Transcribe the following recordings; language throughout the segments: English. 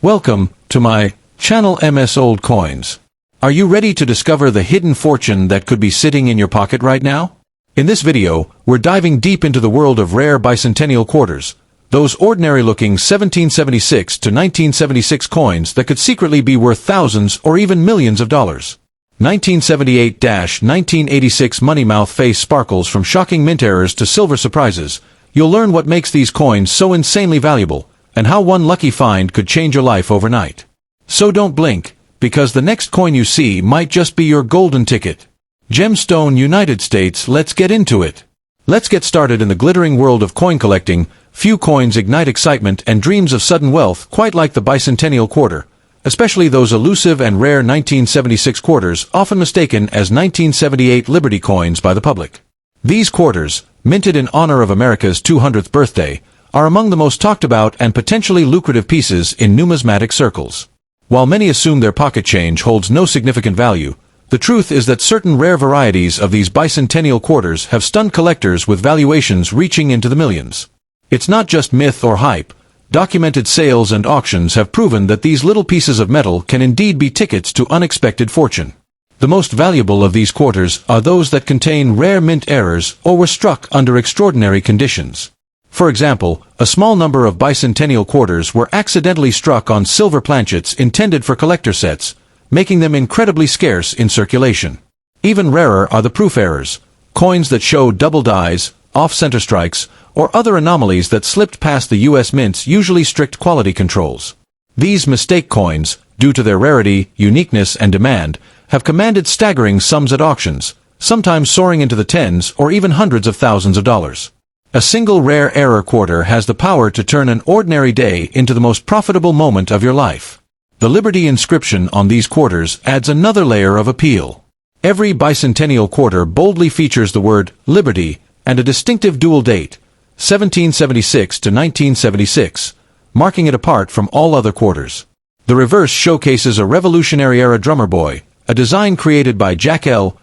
Welcome to my channel MS Old Coins. Are you ready to discover the hidden fortune that could be sitting in your pocket right now? In this video, we're diving deep into the world of rare bicentennial quarters, those ordinary-looking 1776 to 1976 coins that could secretly be worth thousands or even millions of dollars. 1978-1986 money mouth face sparkles from shocking mint errors to silver surprises. You'll learn what makes these coins so insanely valuable, and how one lucky find could change your life overnight. So don't blink, because the next coin you see might just be your golden ticket. Gemstone United States, let's get into it. Let's get started in the glittering world of coin collecting. Few coins ignite excitement and dreams of sudden wealth quite like the bicentennial quarter, especially those elusive and rare 1976 quarters, often mistaken as 1978 Liberty coins by the public. These quarters, minted in honor of America's 200th birthday, are among the most talked about and potentially lucrative pieces in numismatic circles. While many assume their pocket change holds no significant value, the truth is that certain rare varieties of these bicentennial quarters have stunned collectors with valuations reaching into the millions. It's not just myth or hype. Documented sales and auctions have proven that these little pieces of metal can indeed be tickets to unexpected fortune. The most valuable of these quarters are those that contain rare mint errors or were struck under extraordinary conditions. For example, a small number of bicentennial quarters were accidentally struck on silver planchets intended for collector sets, making them incredibly scarce in circulation. Even rarer are the proof errors, coins that show double dies, off-center strikes, or other anomalies that slipped past the U.S. Mint's usually strict quality controls. These mistake coins, due to their rarity, uniqueness, and demand, have commanded staggering sums at auctions, sometimes soaring into the tens or even hundreds of thousands of dollars. A single rare error quarter has the power to turn an ordinary day into the most profitable moment of your life. The Liberty inscription on these quarters adds another layer of appeal. Every bicentennial quarter boldly features the word Liberty and a distinctive dual date, 1776 to 1976, marking it apart from all other quarters. The reverse showcases a Revolutionary-era drummer boy, a design created by Jack L.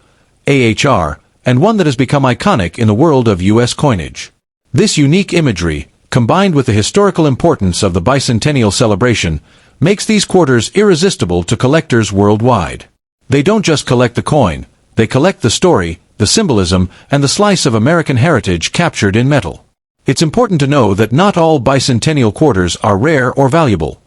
Ahr, and one that has become iconic in the world of U.S. coinage. This unique imagery, combined with the historical importance of the bicentennial celebration, makes these quarters irresistible to collectors worldwide. They don't just collect the coin, they collect the story, the symbolism, and the slice of American heritage captured in metal. It's important to know that not all bicentennial quarters are rare or valuable.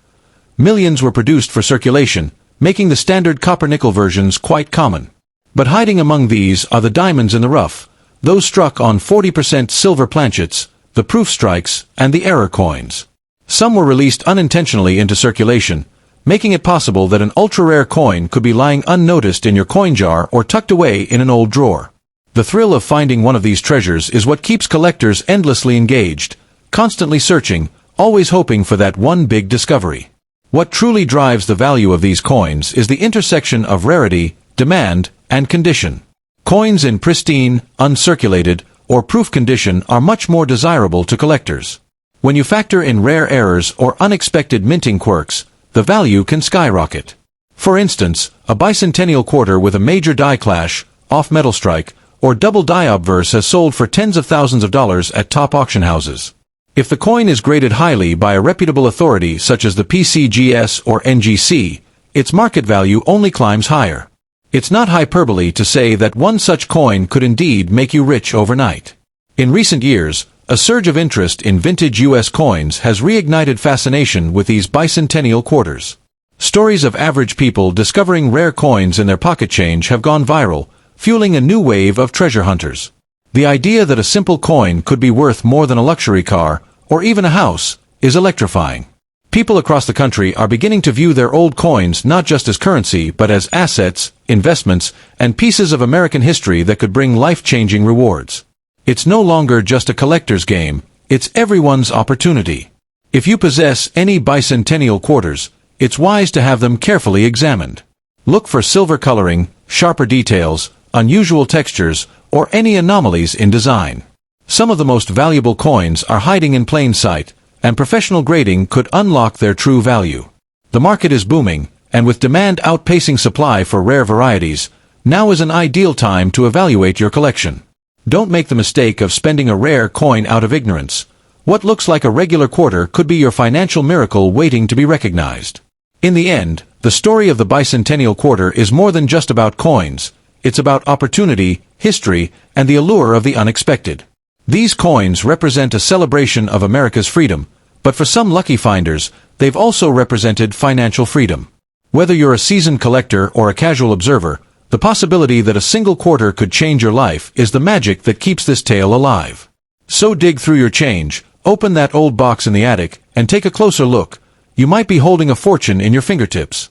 Millions were produced for circulation, making the standard copper-nickel versions quite common. But hiding among these are the diamonds in the rough, those struck on 40% silver planchets, the proof strikes, and the error coins. Some were released unintentionally into circulation, making it possible that an ultra-rare coin could be lying unnoticed in your coin jar or tucked away in an old drawer. The thrill of finding one of these treasures is what keeps collectors endlessly engaged, constantly searching, always hoping for that one big discovery. What truly drives the value of these coins is the intersection of rarity, demand, and condition. Coins in pristine, uncirculated, or proof condition are much more desirable to collectors. When you factor in rare errors or unexpected minting quirks, the value can skyrocket. For instance, a bicentennial quarter with a major die clash, off-metal strike, or double die obverse has sold for tens of thousands of dollars at top auction houses. If the coin is graded highly by a reputable authority such as the PCGS or NGC, its market value only climbs higher. It's not hyperbole to say that one such coin could indeed make you rich overnight. In recent years, a surge of interest in vintage U.S. coins has reignited fascination with these bicentennial quarters. Stories of average people discovering rare coins in their pocket change have gone viral, fueling a new wave of treasure hunters. The idea that a simple coin could be worth more than a luxury car, or even a house, is electrifying. People across the country are beginning to view their old coins not just as currency but as assets, investments, and pieces of American history that could bring life-changing rewards. It's no longer just a collector's game, it's everyone's opportunity. If you possess any bicentennial quarters, it's wise to have them carefully examined. Look for silver coloring, sharper details, unusual textures, or any anomalies in design. Some of the most valuable coins are hiding in plain sight, and professional grading could unlock their true value. The market is booming, and with demand outpacing supply for rare varieties, now is an ideal time to evaluate your collection. Don't make the mistake of spending a rare coin out of ignorance. What looks like a regular quarter could be your financial miracle waiting to be recognized. In the end, the story of the bicentennial quarter is more than just about coins. It's about opportunity, history, and the allure of the unexpected. These coins represent a celebration of America's freedom, but for some lucky finders, they've also represented financial freedom. Whether you're a seasoned collector or a casual observer, the possibility that a single quarter could change your life is the magic that keeps this tale alive. So dig through your change, open that old box in the attic, and take a closer look. You might be holding a fortune in your fingertips.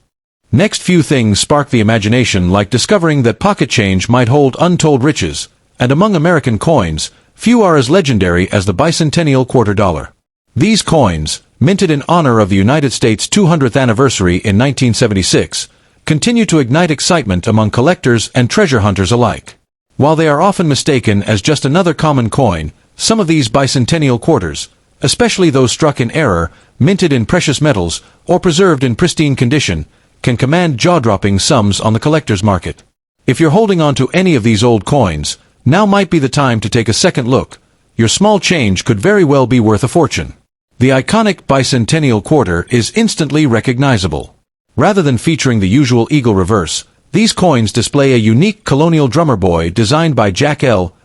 Next few things spark the imagination, like discovering that pocket change might hold untold riches, and among American coins, few are as legendary as the bicentennial quarter dollar. These coins, minted in honor of the United States' 200th anniversary in 1976, continue to ignite excitement among collectors and treasure hunters alike. While they are often mistaken as just another common coin, some of these bicentennial quarters, especially those struck in error, minted in precious metals, or preserved in pristine condition, can command jaw-dropping sums on the collector's market. If you're holding on to any of these old coins, now might be the time to take a second look. Your small change could very well be worth a fortune. The iconic bicentennial quarter is instantly recognizable. Rather than featuring the usual eagle reverse, these coins display a unique colonial drummer boy designed by Jack L.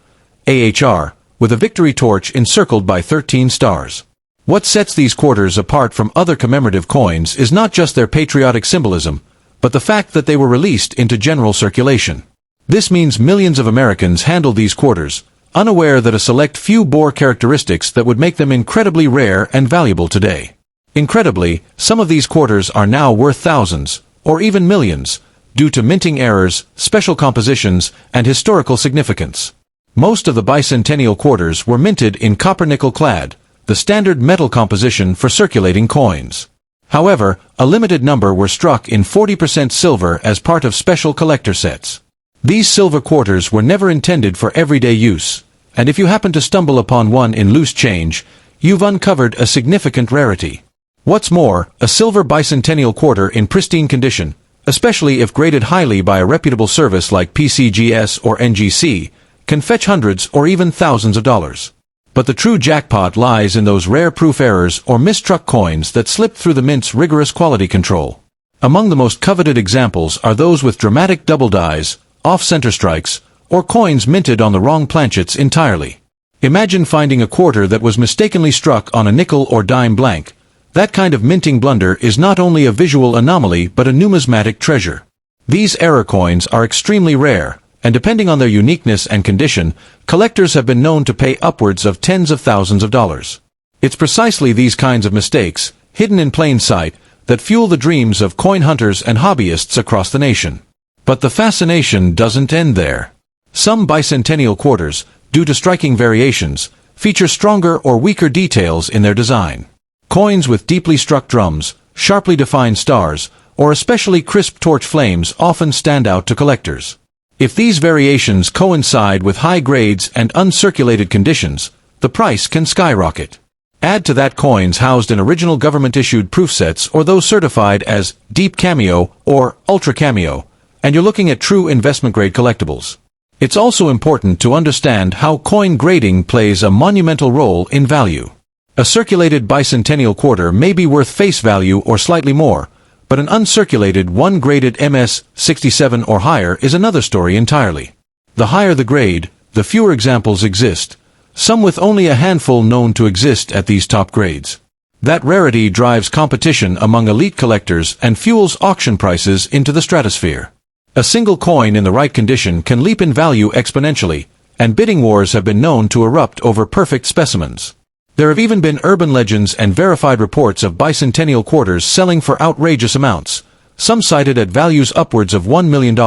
Ahr, with a victory torch encircled by 13 stars. What sets these quarters apart from other commemorative coins is not just their patriotic symbolism, but the fact that they were released into general circulation. This means millions of Americans handle these quarters, unaware that a select few bore characteristics that would make them incredibly rare and valuable today. Incredibly, some of these quarters are now worth thousands, or even millions, due to minting errors, special compositions, and historical significance. Most of the bicentennial quarters were minted in copper-nickel clad, the standard metal composition for circulating coins. However, a limited number were struck in 40% silver as part of special collector sets. These silver quarters were never intended for everyday use, and if you happen to stumble upon one in loose change, you've uncovered a significant rarity. What's more, a silver bicentennial quarter in pristine condition, especially if graded highly by a reputable service like PCGS or NGC, can fetch hundreds or even thousands of dollars. But the true jackpot lies in those rare proof errors or mistruck coins that slip through the mint's rigorous quality control. Among the most coveted examples are those with dramatic double dies, off-center strikes, or coins minted on the wrong planchets entirely. Imagine finding a quarter that was mistakenly struck on a nickel or dime blank. That kind of minting blunder is not only a visual anomaly but a numismatic treasure. These error coins are extremely rare, and depending on their uniqueness and condition, collectors have been known to pay upwards of tens of thousands of dollars. It's precisely these kinds of mistakes, hidden in plain sight, that fuel the dreams of coin hunters and hobbyists across the nation. But the fascination doesn't end there. Some bicentennial quarters, due to striking variations, feature stronger or weaker details in their design. Coins with deeply struck drums, sharply defined stars, or especially crisp torch flames often stand out to collectors. If these variations coincide with high grades and uncirculated conditions, the price can skyrocket. Add to that coins housed in original government-issued proof sets or those certified as Deep Cameo or Ultra Cameo, and you're looking at true investment-grade collectibles. It's also important to understand how coin grading plays a monumental role in value. A circulated bicentennial quarter may be worth face value or slightly more, but an uncirculated one graded MS 67 or higher is another story entirely. The higher the grade, the fewer examples exist, some with only a handful known to exist at these top grades. That rarity drives competition among elite collectors and fuels auction prices into the stratosphere. A single coin in the right condition can leap in value exponentially, and bidding wars have been known to erupt over perfect specimens. There have even been urban legends and verified reports of bicentennial quarters selling for outrageous amounts, some cited at values upwards of $1 million,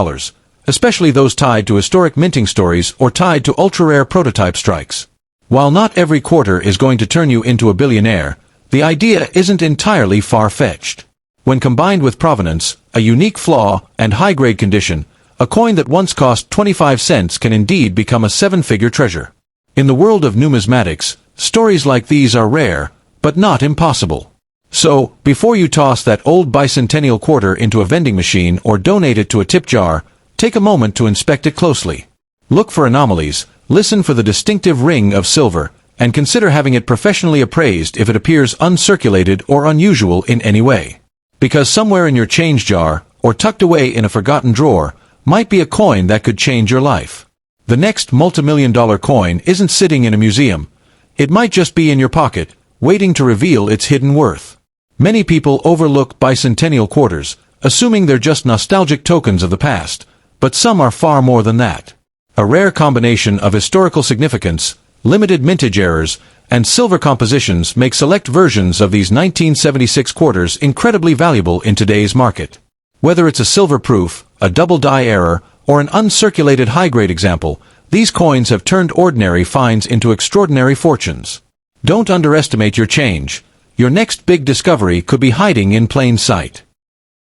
especially those tied to historic minting stories or tied to ultra-rare prototype strikes. While not every quarter is going to turn you into a billionaire, the idea isn't entirely far-fetched. When combined with provenance, a unique flaw, and high-grade condition, a coin that once cost 25 cents can indeed become a seven-figure treasure. In the world of numismatics, stories like these are rare, but not impossible. So, before you toss that old bicentennial quarter into a vending machine or donate it to a tip jar, take a moment to inspect it closely. Look for anomalies, listen for the distinctive ring of silver, and consider having it professionally appraised if it appears uncirculated or unusual in any way. Because somewhere in your change jar, or tucked away in a forgotten drawer, might be a coin that could change your life. The next multimillion-dollar coin isn't sitting in a museum. It might just be in your pocket, waiting to reveal its hidden worth. Many people overlook bicentennial quarters, assuming they're just nostalgic tokens of the past, but some are far more than that. A rare combination of historical significance, limited mintage errors, and silver compositions make select versions of these 1976 quarters incredibly valuable in today's market. Whether it's a silver proof, a double die error, or an uncirculated high-grade example, these coins have turned ordinary finds into extraordinary fortunes. Don't underestimate your change. Your next big discovery could be hiding in plain sight.